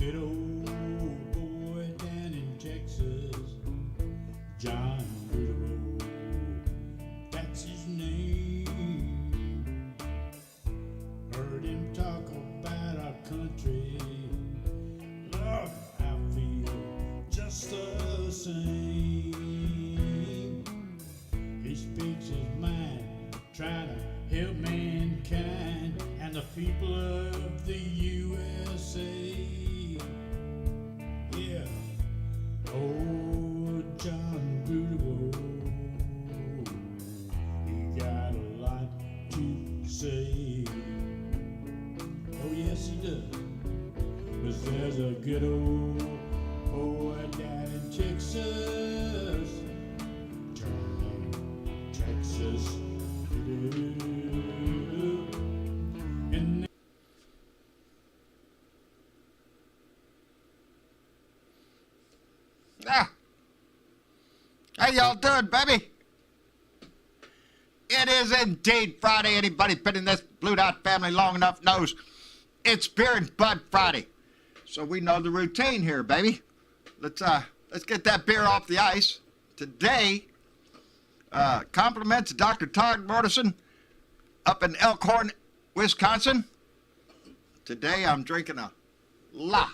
good old boy down in Texas, John Doodle, that's his name. Heard him talk about our country, Lord, I feel just the same. He speaks his mind, trying to help mankind and the people of the USA. Yeah, oh, John Doodle, he got a lot to say. Oh yes he does. But there's a good old boy down in Texas, Texas. And How y'all doing, baby? It is indeed Friday. Anybody been in this Blue Dot family long enough knows it's Beer and Bud Friday. So we know the routine here, baby. Let's get that beer off the ice. Today, compliments to Dr. Todd Morrison up in Elkhorn, Wisconsin. Today I'm drinking a La,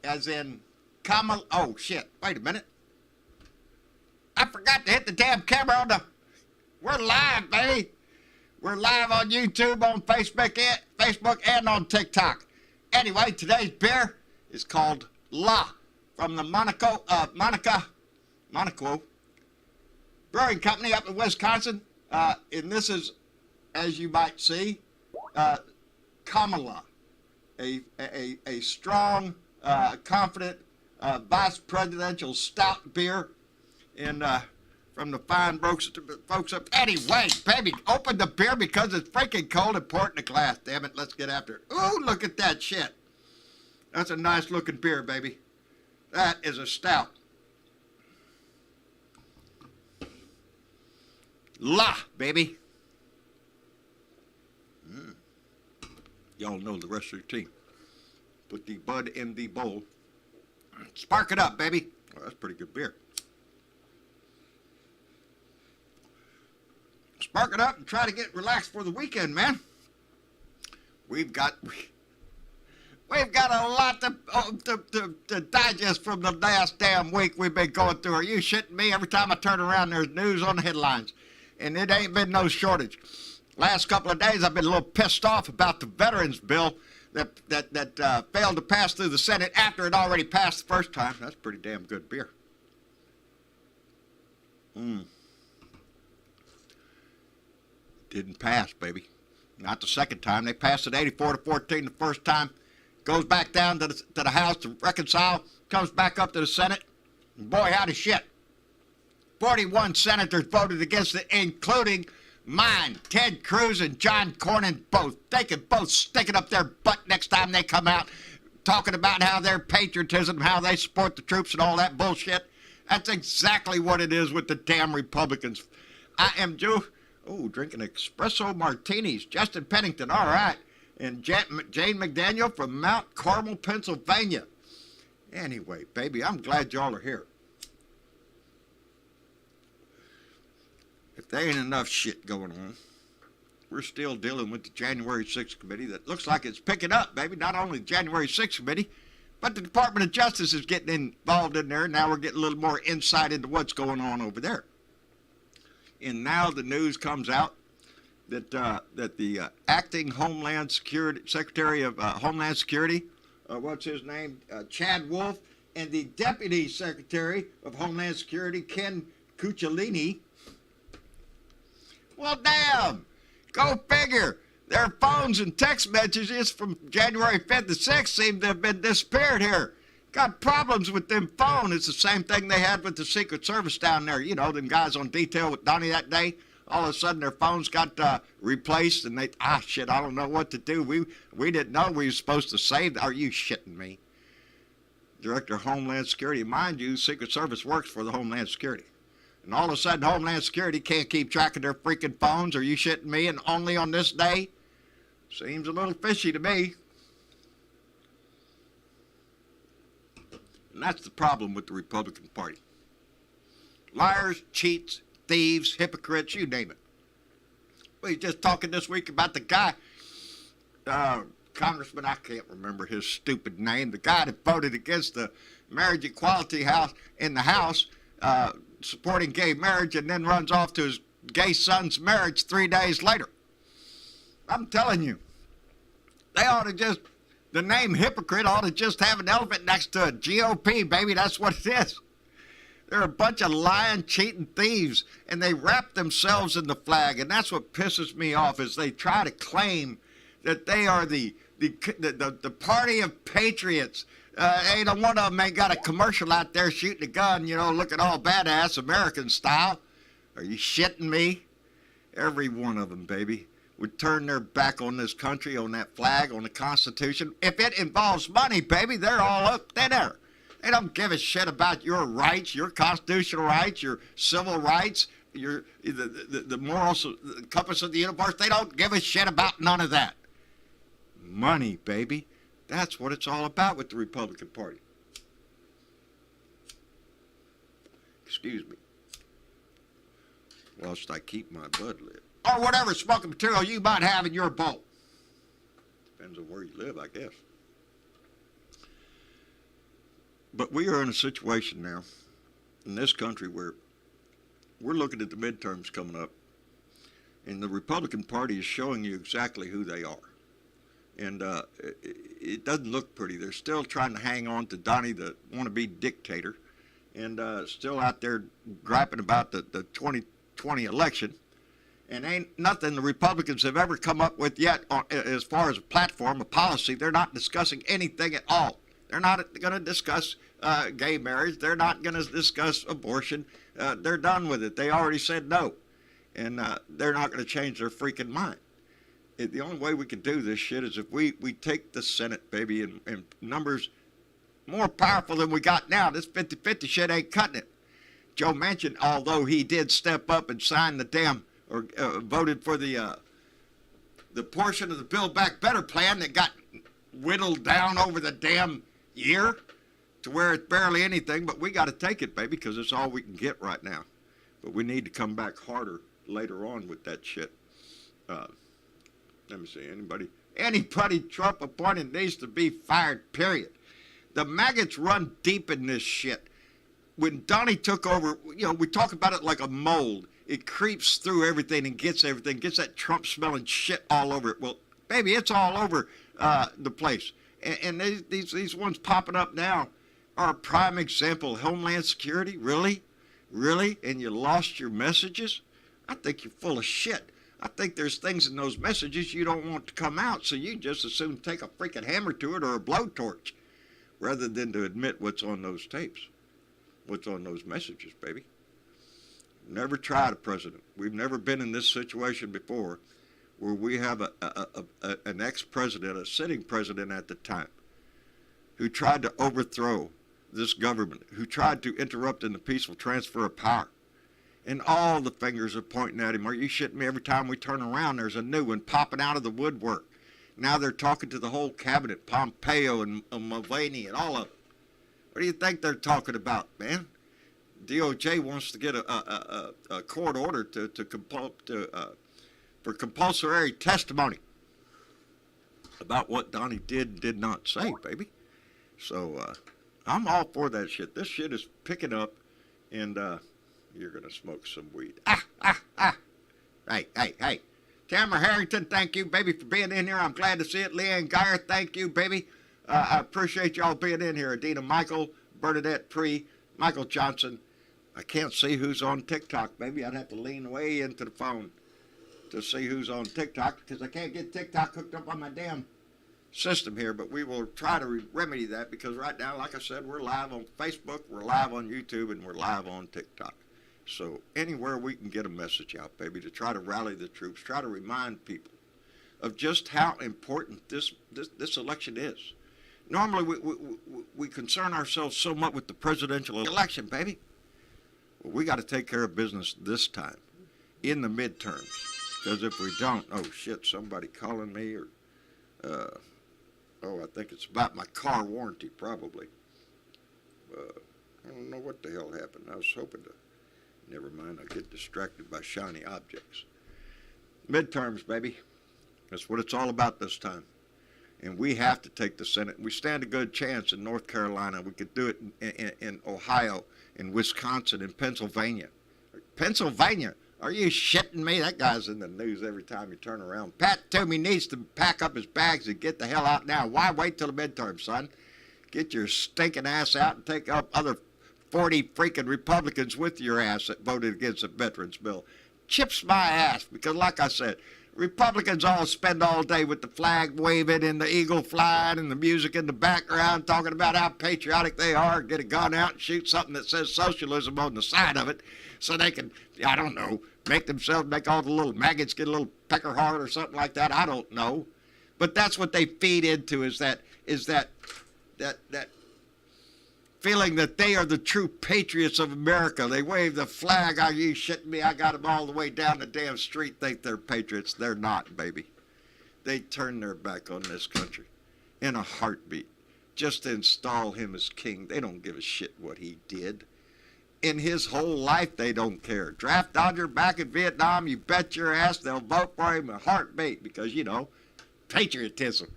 as in Kamal. Oh shit! Wait a minute. I forgot to hit the damn camera on the. We're live, baby. We're live on YouTube, on Facebook, and on TikTok. Anyway, today's beer is called La from the Monaco Brewing Company up in Wisconsin. And this is, as you might see, Kamala, a strong, confident vice presidential stout beer, and from the fine folks up. Anyway, baby, open the beer because it's freaking cold and pour it in a glass. Damn it, let's get after it. Ooh, look at that shit. That's a nice looking beer, baby. That is a stout. La, baby. Y'all know the rest of the team. Put the bud in the bowl. Spark it up, baby. Oh, that's pretty good beer. Spark it up and try to get relaxed for the weekend, man. We've got a lot to digest from the last damn week we've been going through. Are you shitting me? Every time I turn around, there's news on the headlines. And it ain't been no shortage. Last couple of days, I've been a little pissed off about the veterans bill that failed to pass through the Senate after it already passed the first time. That's pretty damn good beer. Didn't pass, baby. Not the second time. They passed it 84-14 the first time. Goes back down to the House to reconcile. Comes back up to the Senate. And boy, howdy shit. 41 senators voted against it, including mine, Ted Cruz and John Cornyn both. They can both stick it up their butt next time they come out talking about how their patriotism, how they support the troops and all that bullshit. That's exactly what it is with the damn Republicans. I am Joe. Oh, drinking espresso martinis. Justin Pennington, all right. And Jane McDaniel from Mount Carmel, Pennsylvania. Anyway, baby, I'm glad y'all are here. If there ain't enough shit going on, we're still dealing with the January 6th committee that looks like it's picking up, baby. Not only the January 6th committee, but the Department of Justice is getting involved in there. Now we're getting a little more insight into what's going on over there. And now the news comes out that the acting Homeland Security Secretary of Homeland Security, what's his name, Chad Wolf, and the Deputy Secretary of Homeland Security, Ken Cucciolini. Well, damn, go figure. Their phones and text messages from January 5th to 6th seem to have been disappeared here. Got problems with them phones. It's the same thing they had with the Secret Service down there. You know, them guys on detail with Donnie that day. All of a sudden, their phones got replaced, and they, shit, I don't know what to do. We didn't know we were supposed to save. Are you shitting me? Director of Homeland Security. Mind you, Secret Service works for the Homeland Security. And all of a sudden, Homeland Security can't keep track of their freaking phones. Are you shitting me? And only on this day? Seems a little fishy to me. And that's the problem with the Republican Party. Liars, cheats, thieves, hypocrites, you name it. We were just talking this week about the guy, Congressman, I can't remember his stupid name, the guy that voted against the marriage equality house in the House, supporting gay marriage, and then runs off to his gay son's marriage 3 days later. I'm telling you, they ought to just, the name hypocrite ought to just have an elephant next to it. GOP, baby, that's what it is. They're a bunch of lying, cheating thieves, and they wrap themselves in the flag, and that's what pisses me off, is they try to claim that they are the party of patriots. Ain't one of them ain't got a commercial out there shooting a gun, you know, looking all badass American style. Are you shitting me? Every one of them, baby, would turn their back on this country, on that flag, on the Constitution. If it involves money, baby, they're all up there. They don't give a shit about your rights, your constitutional rights, your civil rights, the moral compass of the universe. They don't give a shit about none of that. Money, baby. That's what it's all about with the Republican Party. Excuse me. Whilst I keep my bud lit. Or whatever smoking material you might have in your bowl. Depends on where you live, I guess. But we are in a situation now in this country where we're looking at the midterms coming up, and the Republican Party is showing you exactly who they are. And it doesn't look pretty. They're still trying to hang on to Donnie, the wannabe dictator, and still out there griping about the 2020 election. And ain't nothing the Republicans have ever come up with yet as far as a platform, a policy. They're not discussing anything at all. They're not going to discuss gay marriage. They're not going to discuss abortion. They're done with it. They already said no. And they're not going to change their freaking mind. The only way we can do this shit is if we take the Senate, baby, and numbers more powerful than we got now. This 50-50 shit ain't cutting it. Joe Manchin, although he did step up and sign the damn, or voted for the portion of the Build Back Better plan that got whittled down over the damn year to where it's barely anything, but we got to take it, baby, because it's all we can get right now. But we need to come back harder later on with that shit. Let me see, anybody Trump appointed needs to be fired, period. The maggots run deep in this shit. When Donnie took over, you know, we talk about it like a mold. It creeps through everything and gets everything, gets that Trump-smelling shit all over it. Well, baby, it's all over the place. And these ones popping up now are a prime example. Homeland Security, really? Really? And you lost your messages? I think you're full of shit. I think there's things in those messages you don't want to come out, so you just as soon take a freaking hammer to it or a blowtorch rather than to admit what's on those tapes, what's on those messages, baby. Never tried a president. We've never been in this situation before where we have an ex-president, a sitting president at the time, who tried to overthrow this government, who tried to interrupt in the peaceful transfer of power. And all the fingers are pointing at him. Are you shitting me? Every time we turn around, there's a new one popping out of the woodwork. Now they're talking to the whole cabinet, Pompeo and Mulvaney and all of them. What do you think they're talking about, man? DOJ wants to get a court order for compulsory testimony about what Donnie did not say, baby. So I'm all for that shit. This shit is picking up, and you're going to smoke some weed. Hey. Tamara Harrington, thank you, baby, for being in here. I'm glad to see it. Leanne Geyer, thank you, baby. I appreciate y'all being in here. Adina Michael, Bernadette Pree, Michael Johnson. I can't see who's on TikTok, baby. I'd have to lean way into the phone to see who's on TikTok because I can't get TikTok hooked up on my damn system here. But we will try to remedy that because right now, like I said, we're live on Facebook, we're live on YouTube, and we're live on TikTok. So anywhere we can get a message out, baby, to try to rally the troops, try to remind people of just how important this election is. Normally, we concern ourselves so much with the presidential election, baby. Well, we got to take care of business this time in the midterms. Because if we don't, oh, shit, somebody calling me or, I think it's about my car warranty, probably. I don't know what the hell happened. I was hoping to. Never mind, I get distracted by shiny objects. Midterms, baby. That's what it's all about this time. And we have to take the Senate. We stand a good chance in North Carolina. We could do it in Ohio, in Wisconsin, in Pennsylvania. Pennsylvania? Are you shitting me? That guy's in the news every time you turn around. Pat Toomey needs to pack up his bags and get the hell out now. Why wait till the midterm, son? Get your stinking ass out and take up other 40 freaking Republicans with your ass that voted against the veterans bill. Chips my ass, because like I said, Republicans all spend all day with the flag waving and the eagle flying and the music in the background talking about how patriotic they are, get a gun out and shoot something that says socialism on the side of it so they can, I don't know, make all the little maggots get a little pecker heart or something like that. I don't know. But that's what they feed into is that feeling that they are the true patriots of America. They wave the flag. Are you shitting me? I got them all the way down the damn street, think they're patriots. They're not, baby. They turn their back on this country in a heartbeat just to install him as king. They don't give a shit what he did. In his whole life, they don't care. Draft Dodger back in Vietnam, you bet your ass they'll vote for him in a heartbeat because, you know, patriotism.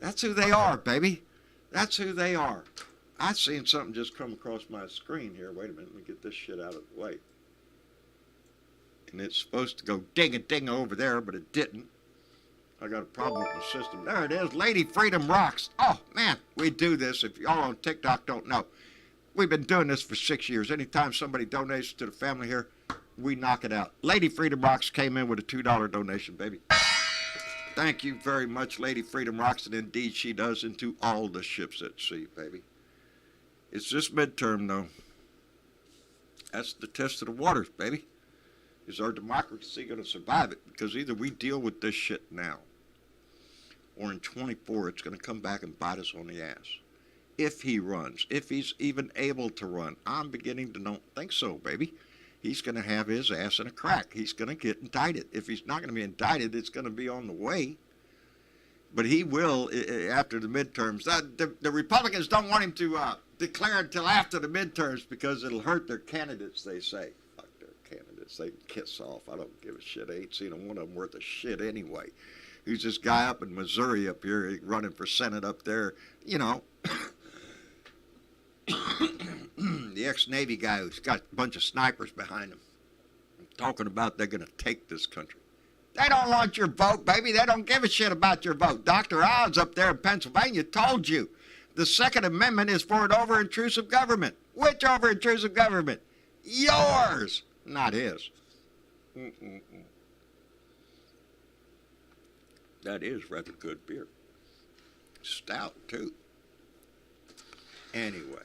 That's who they are, baby. That's who they are. I seen something just come across my screen here. Wait a minute, let me get this shit out of the way. And it's supposed to go ding-a-ding over there, but it didn't. I got a problem with my system. There it is, Lady Freedom Rocks. Oh, man, we do this. If y'all on TikTok don't know, we've been doing this for 6 years. Anytime somebody donates to the family here, we knock it out. Lady Freedom Rocks came in with a $2 donation, baby. Thank you very much, Lady Freedom Rocks, and indeed she does, into all the ships at sea, baby. It's this midterm, though. That's the test of the waters, baby. Is our democracy going to survive it? Because either we deal with this shit now, or in 24, it's going to come back and bite us on the ass. If he runs, if he's even able to run. I'm beginning to don't think so, baby. He's going to have his ass in a crack. He's going to get indicted. If he's not going to be indicted, it's going to be on the way. But he will after the midterms. The Republicans don't want him to declare until after the midterms because it'll hurt their candidates, they say. Fuck their candidates. They can kiss off. I don't give a shit. I ain't seen one of them worth a shit anyway. Who's this guy up in Missouri up here running for Senate up there? You know, the ex-Navy guy who's got a bunch of snipers behind him talking about they're going to take this country. They don't want your vote, baby. They don't give a shit about your vote. Dr. Oz up there in Pennsylvania told you the Second Amendment is for an over-intrusive government. Which over-intrusive government? Yours, not his. That is rather good beer. Stout, too. Anyway,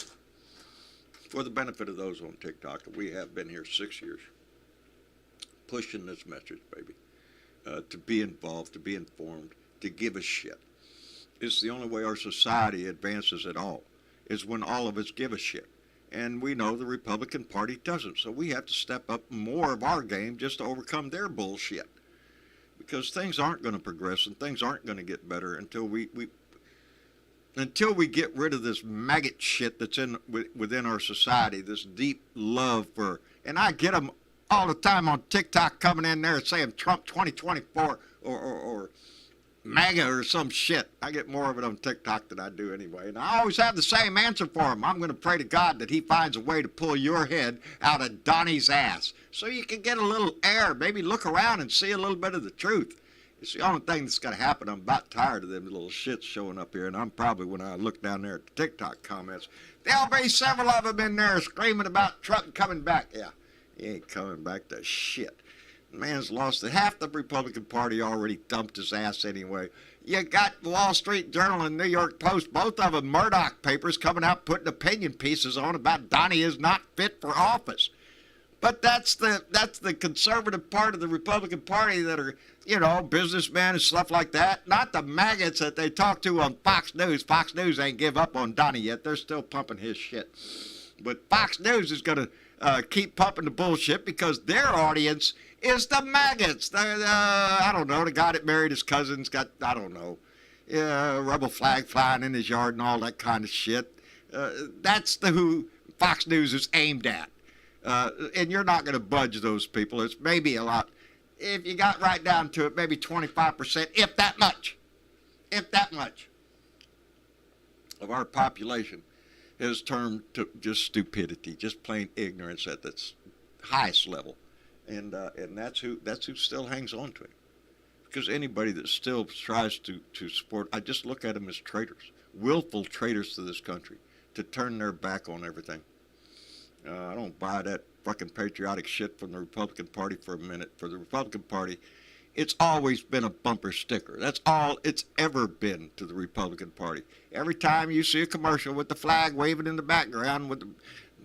for the benefit of those on TikTok, we have been here 6 years pushing this message, baby. To be involved, to be informed, to give a shit. It's the only way our society advances at all, is when all of us give a shit. And we know the Republican Party doesn't, so we have to step up more of our game just to overcome their bullshit. Because things aren't going to progress and things aren't going to get better until we get rid of this maggot shit that's within our society, this deep love for, and I get them all the time on TikTok coming in there saying Trump 2024 or MAGA or some shit. I get more of it on TikTok than I do anyway. And I always have the same answer for him. I'm going to pray to God that he finds a way to pull your head out of Donnie's ass so you can get a little air, maybe look around and see a little bit of the truth. It's the only thing that's going to happen. I'm about tired of them little shits showing up here. And I'm probably, when I look down there at the TikTok comments, there'll be several of them in there screaming about Trump coming back. Yeah. He ain't coming back to shit. The man's lost it. Half the Republican Party already dumped his ass anyway. You got Wall Street Journal and New York Post, both of them Murdoch papers, coming out putting opinion pieces on about Donnie is not fit for office. But that's the conservative part of the Republican Party that are, you know, businessmen and stuff like that. Not the maggots that they talk to on Fox News. Fox News ain't give up on Donnie yet. They're still pumping his shit. But Fox News is going to keep pumping the bullshit because their audience is the maggots. I don't know, the guy that married his cousin's got, I don't know, rebel flag flying in his yard and all that kind of shit. That's who Fox News is aimed at. And you're not going to budge those people. It's maybe a lot. If you got right down to it, maybe 25%, if that much. If that much of our population is turned to just stupidity, just plain ignorance at its highest level. And that's who still hangs on to him. Because anybody that still tries to support, I just look at them as traitors, willful traitors to this country, to turn their back on everything. I don't buy that fucking patriotic shit from the Republican Party for a minute. For the Republican Party, it's always been a bumper sticker. That's all it's ever been to the Republican Party. Every time you see a commercial with the flag waving in the background with the,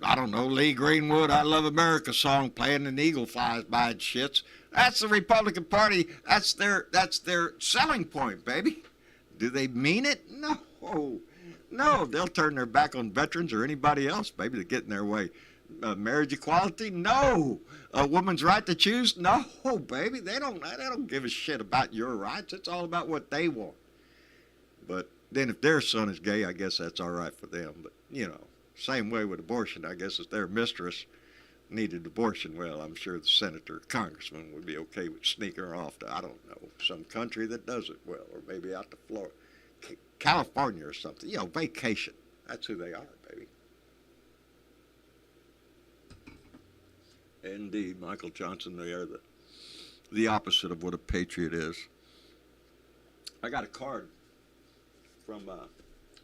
I don't know, Lee Greenwood, I Love America song playing and the eagle flies by and shits, that's the Republican Party. That's their selling point, baby. Do they mean it? No. No, they'll turn their back on veterans or anybody else, baby, to get in their way. Marriage equality? No. A woman's right to choose? No, baby. They don't give a shit about your rights. It's all about what they want. But then if their son is gay, I guess that's all right for them. But, you know, same way with abortion. I guess if their mistress needed abortion, well, I'm sure the senator or congressman would be okay with sneaking her off to, I don't know, some country that does it well, or maybe out to Florida, California or something. You know, vacation. That's who they are, baby. Indeed, Michael Johnson, they are the opposite of what a patriot is. I got a card from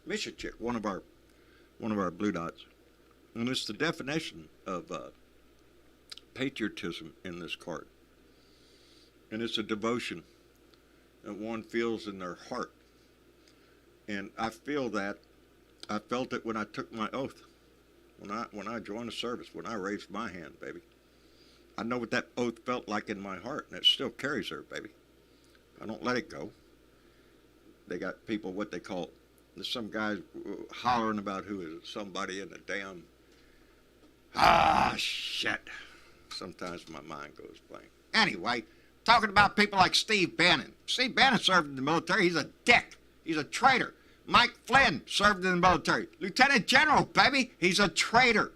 Mission Chick, one of our Blue Dots, and it's the definition of patriotism in this card. And it's a devotion that one feels in their heart. And I feel that. I felt it when I took my oath, when I joined the service, when I raised my hand, baby. I know what that oath felt like in my heart, and it still carries there, baby. I don't let it go. They got people, what they call, there's some guys hollering about who is somebody in the damn, shit. Sometimes my mind goes blank. Anyway, talking about people like Steve Bannon. Steve Bannon served in the military. He's a dick. He's a traitor. Mike Flynn served in the military. Lieutenant General, baby, he's a traitor.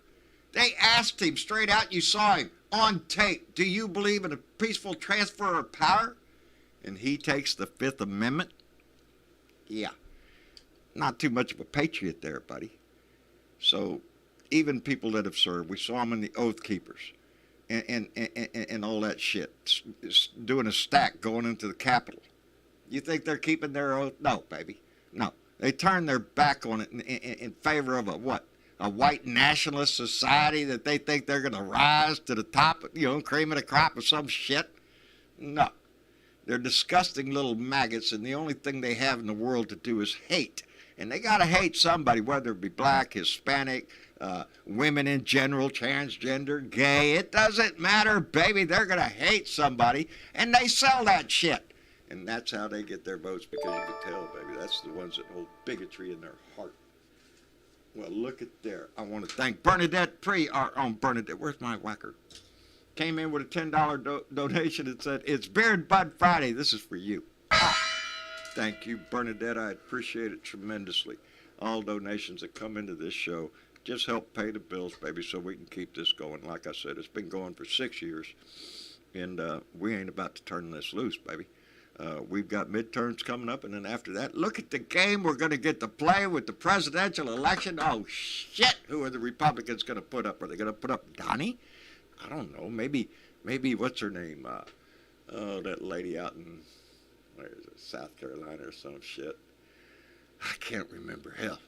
They asked him straight out, you saw him on tape, do you believe in a peaceful transfer of power? And he takes the Fifth Amendment? Yeah. Not too much of a patriot there, buddy. So even people that have served, we saw them in the Oath Keepers and all that shit, doing a stack going into the Capitol. You think they're keeping their oath? No, baby. No. They turn their back on it in favor of a white nationalist society that they think they're going to rise to the top, cream of the crop or some shit? No. They're disgusting little maggots, and the only thing they have in the world to do is hate. And they got to hate somebody, whether it be black, Hispanic, women in general, transgender, gay. It doesn't matter, baby. They're going to hate somebody, and they sell that shit. And that's how they get their votes, because you can tell, baby, that's the ones that hold bigotry in their heart. Well, look at there. I want to thank Bernadette Bernadette, where's my whacker? Came in with a $10 donation and said, it's Beer and Bud Friday. This is for you. Thank you, Bernadette. I appreciate it tremendously. All donations that come into this show just help pay the bills, baby, so we can keep this going. Like I said, it's been going for 6 years, and we ain't about to turn this loose, baby. We've got midterms coming up, and then after that, look at the game we're going to get to play with the presidential election. Oh, shit, who are the Republicans going to put up? Are they going to put up Donnie? I don't know. Maybe what's her name? That lady out in, where is it, South Carolina or some shit. I can't remember. Hell.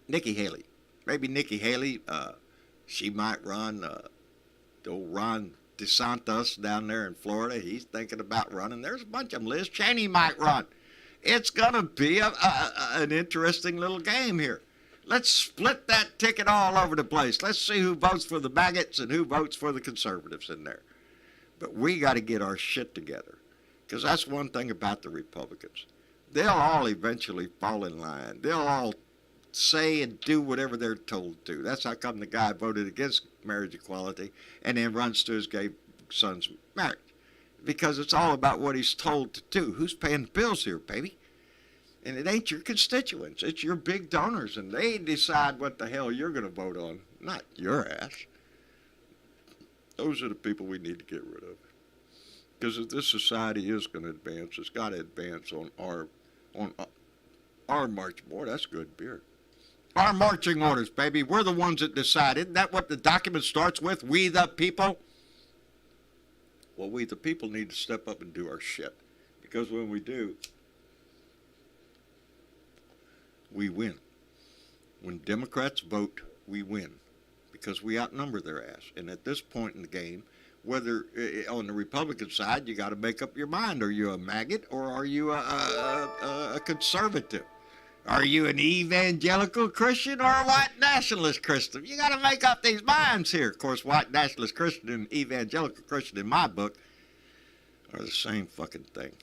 Nikki Haley. Maybe Nikki Haley, she might run. Old Ron DeSantis down there in Florida, he's thinking about running. There's a bunch of them. Liz Cheney might run. It's going to be an interesting little game here. Let's split that ticket all over the place. Let's see who votes for the maggots and who votes for the conservatives in there. But we got to get our shit together, because that's one thing about the Republicans. They'll all eventually fall in line. They'll all say and do whatever they're told to. That's how come the guy voted against marriage equality and then runs to his gay son's marriage. Because it's all about what he's told to do. Who's paying the bills here, baby? And it ain't your constituents. It's your big donors, and they decide what the hell you're going to vote on, not your ass. Those are the people we need to get rid of. Because if this society is going to advance, it's got to advance on our marching board. That's good beer. Our marching orders, baby. We're the ones that decide. Isn't that what the document starts with? We the people? Well, we the people need to step up and do our shit. Because when we do, we win. When Democrats vote, we win. Because we outnumber their ass. And at this point in the game, whether on the Republican side, you got to make up your mind. Are you a maggot or are you a conservative? Are you an evangelical Christian or a white nationalist Christian? You got to make up these minds here. Of course, white nationalist Christian and evangelical Christian in my book are the same fucking thing.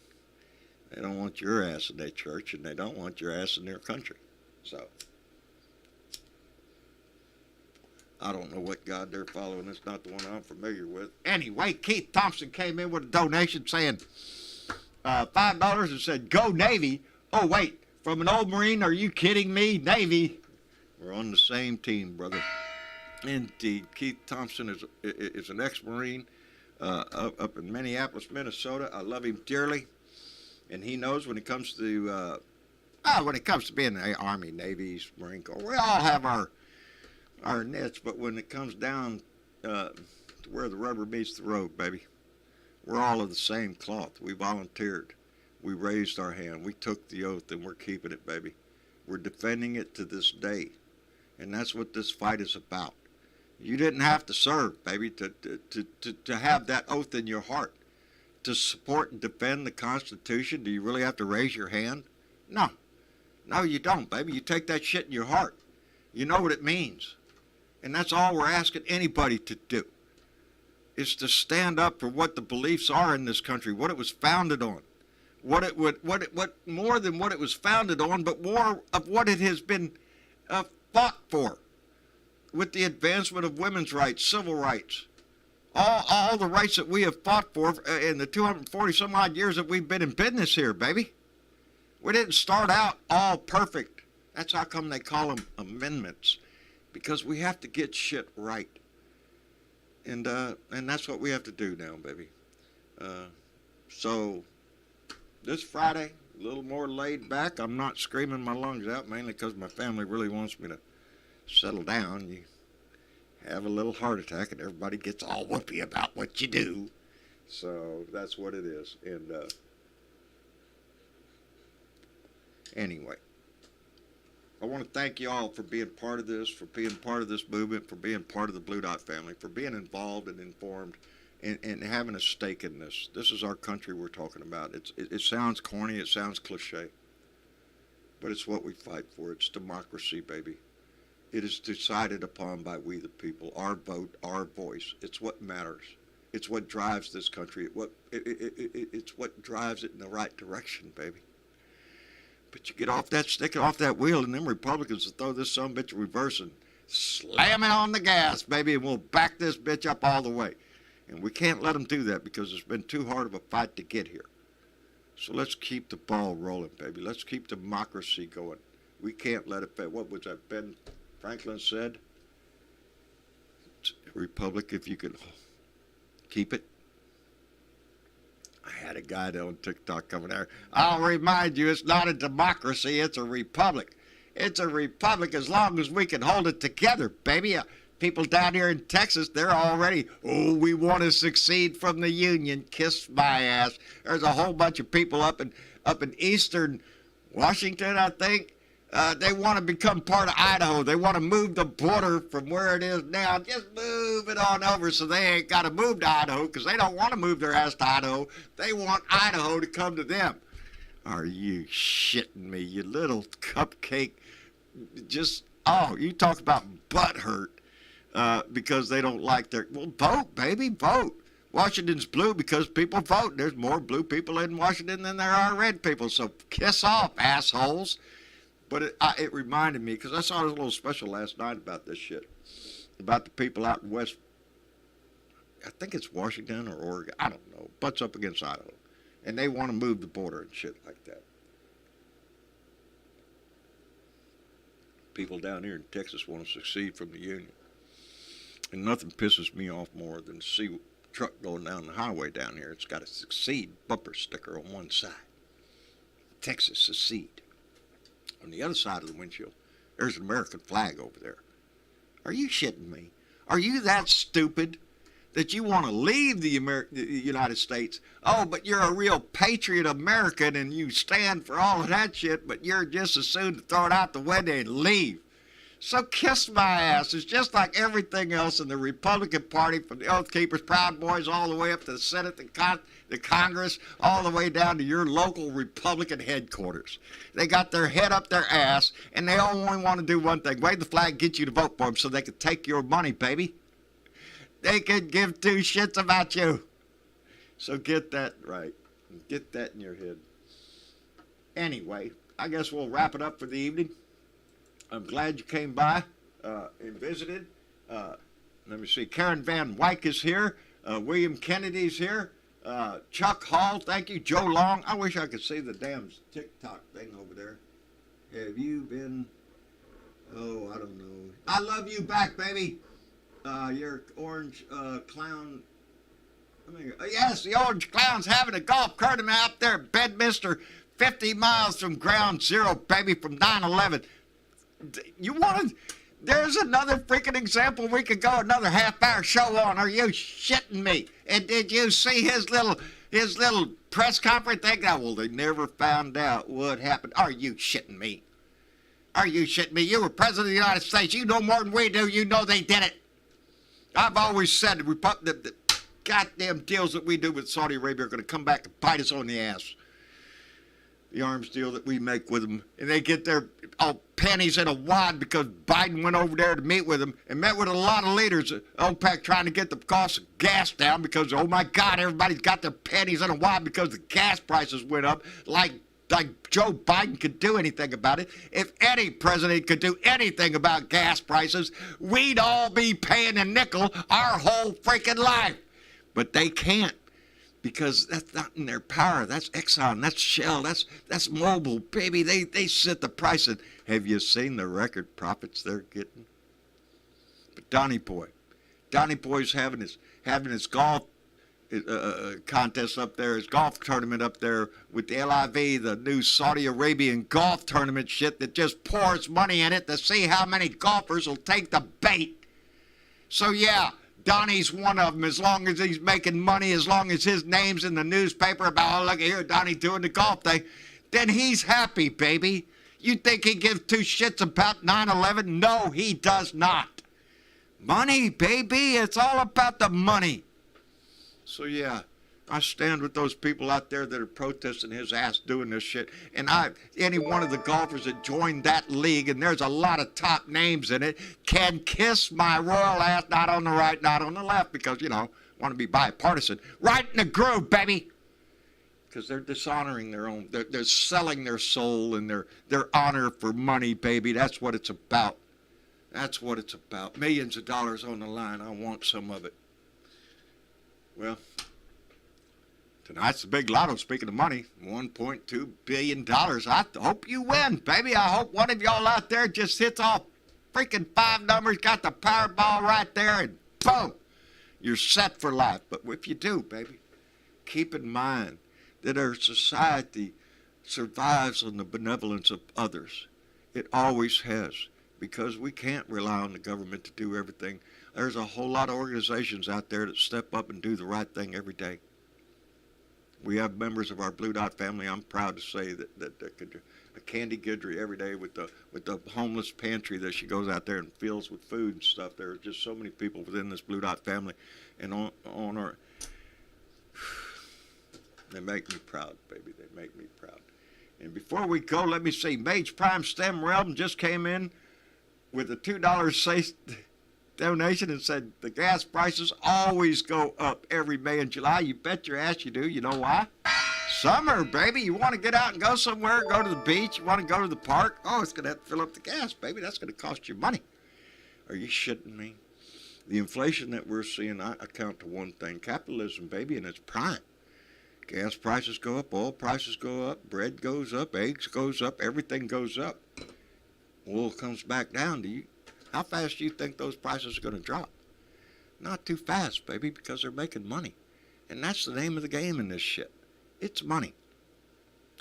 They don't want your ass in their church, and they don't want your ass in their country. So, I don't know what God they're following. It's not the one I'm familiar with. Anyway, Keith Thompson came in with a donation saying $5 and said, "Go Navy." Oh, wait, from an old Marine? Are you kidding me? Navy. We're on the same team, brother. Indeed. Keith Thompson is an ex-Marine up in Minneapolis, Minnesota. I love him dearly. And he knows when it comes to being the Army, Navy, Marine Corps, we all have our niche, but when it comes down to where the rubber meets the road, baby, we're all of the same cloth. We volunteered. We raised our hand. We took the oath, and we're keeping it, baby. We're defending it to this day. And that's what this fight is about. You didn't have to serve, baby, to have that oath in your heart. To support and defend the Constitution, do you really have to raise your hand? No. No, you don't, baby. You take that shit in your heart. You know what it means. And that's all we're asking anybody to do, is to stand up for what the beliefs are in this country, what it was founded on, what more than what it was founded on, but more of what it has been fought for, with the advancement of women's rights, civil rights. All the rights that we have fought for in the 240 some odd years that we've been in business here, baby. We didn't start out all perfect. That's how come they call them amendments, because we have to get shit right. And that's what we have to do now, baby. So this Friday, a little more laid back. I'm not screaming my lungs out, mainly because my family really wants me to settle down. You have a little heart attack and everybody gets all whoopy about what you do. So that's what it is. And anyway, I want to thank you all for being part of this, for being part of this movement, for being part of the Blue Dot family, for being involved and informed and having a stake in this. This is our country we're talking about. It sounds corny, it sounds cliche, but it's what we fight for. It's democracy, baby. It is decided upon by we the people, our vote, our voice. It's what matters. It's what drives this country. It's what drives it in the right direction, baby. But you get off that stick, off that wheel, and them Republicans will throw this sumbitch in reverse and slam it on the gas, baby, and we'll back this bitch up all the way. And we can't let them do that because it's been too hard of a fight to get here. So let's keep the ball rolling, baby. Let's keep democracy going. We can't let it fail. What was that Ben Franklin said? It's a republic if you can keep it. I had a guy on TikTok coming there. I'll remind you, it's not a democracy, it's a republic. It's a republic as long as we can hold it together, baby. People down here in Texas, they're already, oh, we want to succeed from the Union. Kiss my ass. There's a whole bunch of people up in eastern Washington, I think. They want to become part of Idaho. They want to move the border from where it is now. Just move it on over so they ain't got to move to Idaho because they don't want to move their ass to Idaho. They want Idaho to come to them. Are you shitting me, you little cupcake? Just, oh, you talk about butt hurt because they don't like their, well, vote, baby, vote. Washington's blue because people vote. There's more blue people in Washington than there are red people, so kiss off, assholes. But it reminded me, because I saw this little special last night about this shit, about the people out in West, I think it's Washington or Oregon, I don't know, butts up against Idaho. And they want to move the border and shit like that. People down here in Texas want to secede from the Union. And nothing pisses me off more than to see a truck going down the highway down here. It's got a secede bumper sticker on one side. Texas secede. On the other side of the windshield, there's an American flag over there. Are you shitting me? Are you that stupid that you want to leave the United States? Oh, but you're a real patriot American and you stand for all of that shit, but you're just as soon to throw it out the window and leave. So kiss my ass. It's just like everything else in the Republican Party, from the Oath Keepers, Proud Boys, all the way up to the Senate, the Congress, all the way down to your local Republican headquarters. They got their head up their ass, and they only want to do one thing: wave the flag, get you to vote for them so they can take your money, baby. They could give two shits about you. So get that right. Get that in your head. Anyway, I guess we'll wrap it up for the evening. I'm glad you came by and visited. Let me see. Karen Van Wyck is here. William Kennedy's here. Chuck Hall, thank you. Joe Long. I wish I could see the damn TikTok thing over there. Have you been... Oh, I don't know. I love you back, baby. Your orange clown... yes, the orange clown's having a golf tournament out there at Bedminster, 50 miles from ground zero, baby, from 9/11. You wanted... There's another freaking example we could go another half-hour show on. Are you shitting me? And did you see his little press conference thing? Oh, well, they never found out what happened. Are you shitting me? Are you shitting me? You were president of the United States. You know more than we do. You know they did it. I've always said the goddamn deals that we do with Saudi Arabia are going to come back and bite us on the ass. The arms deal that we make with them. And they get their panties in a wad because Biden went over there to meet with them and met with a lot of leaders at OPEC trying to get the cost of gas down because, oh my God, everybody's got their panties in a wad because the gas prices went up like Joe Biden could do anything about it. If any president could do anything about gas prices, we'd all be paying a nickel our whole freaking life. But they can't. Because that's not in their power. That's Exxon, that's Shell, that's Mobil, baby. They set the price. And have you seen the record profits they're getting? But Donnie Boy's having his golf contest up there, his golf tournament up there with the LIV, the new Saudi Arabian golf tournament shit that just pours money in it to see how many golfers will take the bait. So yeah. Donnie's one of them, as long as he's making money, as long as his name's in the newspaper about, oh, look here, Donnie doing the golf thing, then he's happy, baby. You think he gives two shits about 9/11? No, he does not. Money, baby, it's all about the money. So, yeah, I stand with those people out there that are protesting his ass doing this shit. And any one of the golfers that joined that league, and there's a lot of top names in it, can kiss my royal ass, not on the right, not on the left, because, want to be bipartisan. Right in the groove, baby. Because they're dishonoring their own, they're selling their soul and their honor for money, baby. That's what it's about. That's what it's about. Millions of dollars on the line. I want some of it. Well... Tonight's the big lotto, speaking of money, $1.2 billion. I hope you win, baby. I hope one of y'all out there just hits all freaking 5 numbers, got the Powerball right there, and boom, you're set for life. But if you do, baby, keep in mind that our society survives on the benevolence of others. It always has, because we can't rely on the government to do everything. There's a whole lot of organizations out there that step up and do the right thing every day. We have members of our Blue Dot family. I'm proud to say that Candy Guidry every day with the homeless pantry that she goes out there and fills with food and stuff. There are just so many people within this Blue Dot family, and on our, they make me proud, baby. They make me proud. And before we go, let me see. Mage Prime Stem Realm just came in with a $2 donation and said the gas prices always go up every May and July. You bet your ass you do. You know why? Summer, baby. You want to get out and go somewhere, go to the beach, you want to go to the park. Oh, it's going to have to fill up the gas, baby. That's going to cost you money. Are you shitting me? The inflation that we're seeing, I account to one thing. Capitalism, baby, in its prime. Gas prices go up, oil prices go up, bread goes up, eggs goes up, everything goes up. oil comes back down, how fast do you think those prices are going to drop? Not too fast, baby, because they're making money. And that's the name of the game in this shit. It's money.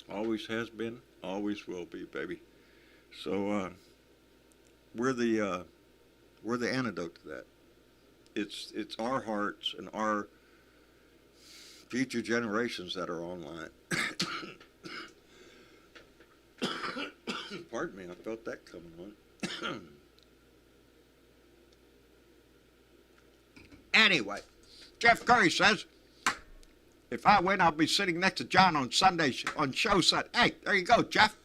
Always has been, always will be, baby. So we're the antidote to that. It's our hearts and our future generations that are online. Pardon me, I felt that coming on. Anyway, Jeff Curry says, if I win, I'll be sitting next to John on Sunday on show Sunday. Hey, there you go, Jeff.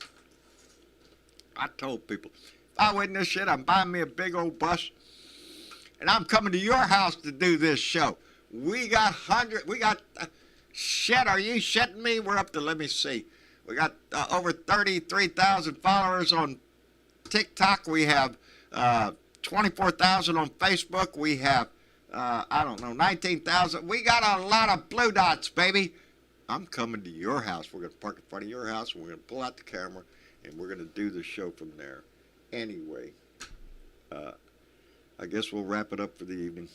I told people, if I win this shit, I'm buying me a big old bus, and I'm coming to your house to do this show. We got shit, are you shitting me? We're up to, let me see. We got over 33,000 followers on TikTok. We have 24,000 on Facebook. We have, 19,000. We got a lot of blue dots, baby. I'm coming to your house. We're going to park in front of your house, and we're going to pull out the camera, and we're going to do the show from there. Anyway, I guess we'll wrap it up for the evening.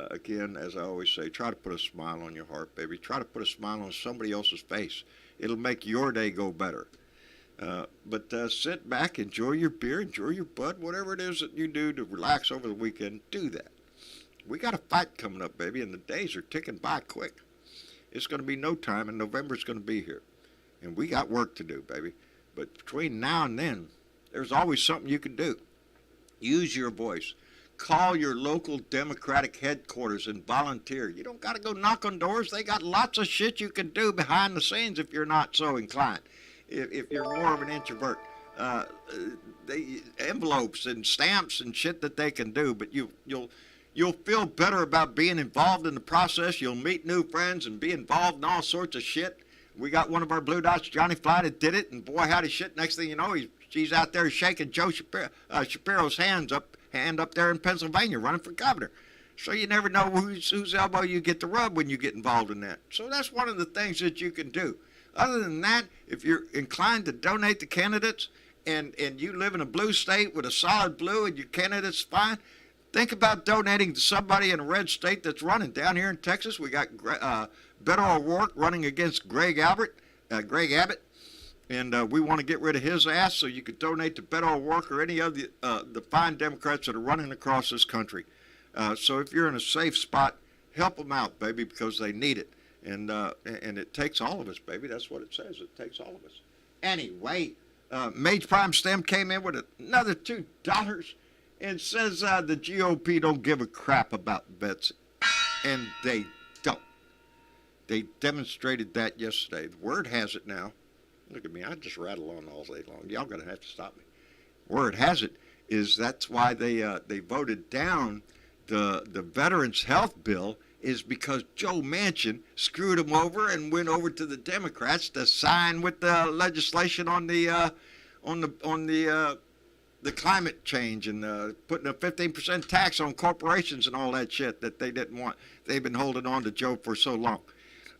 Again, as I always say, try to put a smile on your heart, baby. Try to put a smile on somebody else's face. It'll make your day go better. But sit back, enjoy your beer, enjoy your bud, whatever it is that you do to relax over the weekend, do that. We got a fight coming up, baby, and the days are ticking by quick. It's going to be no time, and November's going to be here. And we got work to do, baby. But between now and then, there's always something you can do. Use your voice. Call your local Democratic headquarters and volunteer. You don't got to go knock on doors. They got lots of shit you can do behind the scenes if you're not so inclined. If you're more of an introvert. Envelopes and stamps and shit that they can do, but you'll feel better about being involved in the process. You'll meet new friends and be involved in all sorts of shit. We got one of our Blue Dots, Johnny Fly, that did it, and boy, howdy shit. Next thing you know, she's out there shaking Joe Shapiro's hand up there in Pennsylvania, running for governor. So you never know whose elbow you get to rub when you get involved in that. So that's one of the things that you can do. Other than that, if you're inclined to donate to candidates and you live in a blue state with a solid blue and your candidate's fine, think about donating to somebody in a red state that's running. Down here in Texas, we got Beto O'Rourke running against Greg Abbott, and we want to get rid of his ass, so you could donate to Beto O'Rourke or any of the fine Democrats that are running across this country. So if you're in a safe spot, help them out, baby, because they need it. And it takes all of us, baby. That's what it says. It takes all of us. Anyway, Mage Prime Stem came in with another $2 and says the GOP don't give a crap about vets. And they don't. They demonstrated that yesterday. The word has it now. Look at me. I just rattle on all day long. Y'all going to have to stop me. Word has it is that's why they voted down the Veterans Health Bill, is because Joe Manchin screwed him over and went over to the Democrats to sign with the legislation on the climate change and putting a 15% tax on corporations and all that shit that they didn't want. They've been holding on to Joe for so long.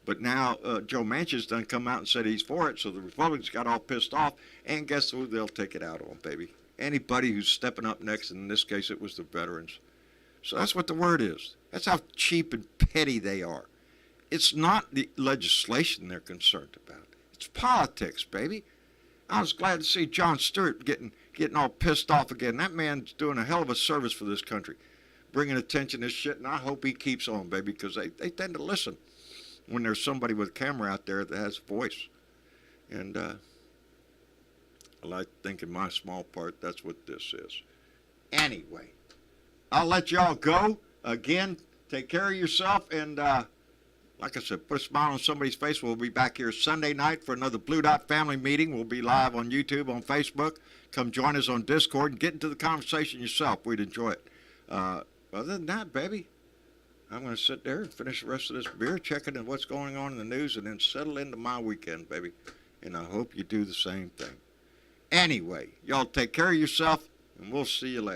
But now Joe Manchin's done come out and said he's for it, so the Republicans got all pissed off, and guess who they'll take it out on, baby? Anybody who's stepping up next, and in this case it was the veterans. So that's what the word is. That's how cheap and petty they are. It's not the legislation they're concerned about. It's politics, baby. I was glad to see Jon Stewart getting all pissed off again. That man's doing a hell of a service for this country, bringing attention to this shit, and I hope he keeps on, baby, because they tend to listen when there's somebody with a camera out there that has a voice. And I like to think in my small part that's what this is. Anyway, I'll let y'all go. Again, take care of yourself, and like I said, put a smile on somebody's face. We'll be back here Sunday night for another Blue Dot family meeting. We'll be live on YouTube, on Facebook. Come join us on Discord and get into the conversation yourself. We'd enjoy it. Other than that, baby, I'm going to sit there and finish the rest of this beer, checking in what's going on in the news, and then settle into my weekend, baby. And I hope you do the same thing. Anyway, y'all take care of yourself, and we'll see you later.